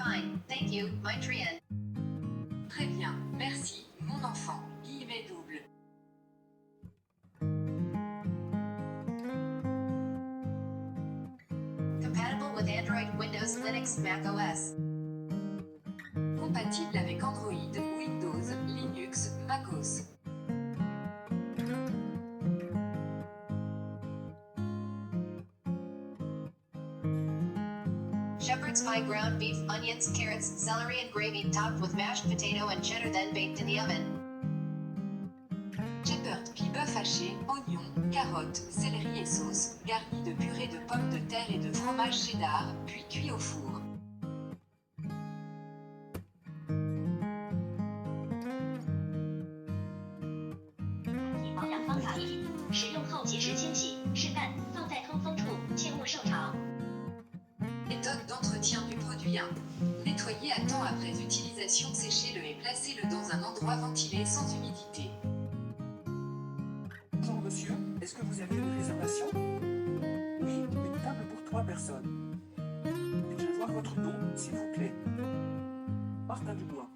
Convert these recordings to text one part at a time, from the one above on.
Fine, thank you, my Trian. Très bien, merci, mon enfant. Guillemets double. Compatible with Android, Windows, Linux, Mac OS. Compatible avec Android, Windows, Linux, MacOS. Shepherd's pie, ground beef, onions, carrots, celery and gravy topped with mashed potato and cheddar then baked in the oven. Shepherd pie bœuf haché, oignons, carottes, céleri et sauce, garni de purée de pommes de terre et de fromage cheddar, puis cuit au four. Méthode d'entretien du produit 1. Nettoyer à temps après utilisation, séchez-le et placez-le dans un endroit ventilé sans humidité. Bonjour monsieur, est-ce que vous avez une réservation? Oui, une table pour 3 personnes. Puis-je voir votre nom, s'il vous plaît? Martin Dubois.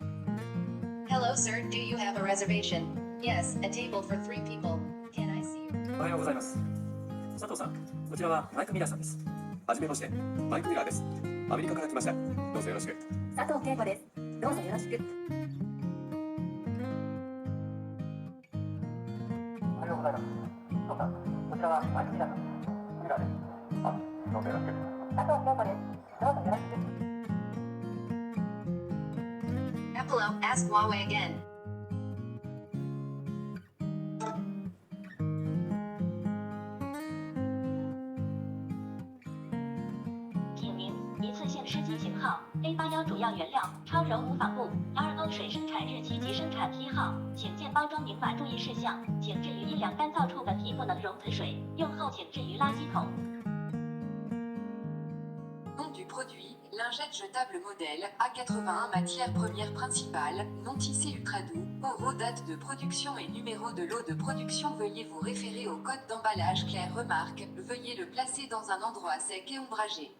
Hello sir, do you have a reservation? Yes, a table for 3 people. Can I see you? おはようございます。佐藤さん、こちらはマイク・ミラーさんです。はじめまして、マイク・ミラーです。アメリカから来ました。どうぞよろしく。佐藤恵子です。どうぞよろしく。おはようございます。佐藤さん、こちらはマイク・ミラーさんです。ミラーです。どうぞよろしく。佐藤恵子です。どうぞよろしく。Hello, ask Huawei again. 品名：一次性湿机型号 A81，主要原料：超柔无纺布。RO 水生产日期及生产批号，请见包装明码。注意事项：请置于阴凉干燥处，本体不能溶死水，用后请置于垃圾桶。Nom du produit, lingette jetable modèle A81 matière première principale, non tissé ultra doux, Oro date de production et numéro de lot de production. Veuillez vous référer au code d'emballage clair. Remarque, veuillez le placer dans un endroit sec et ombragé.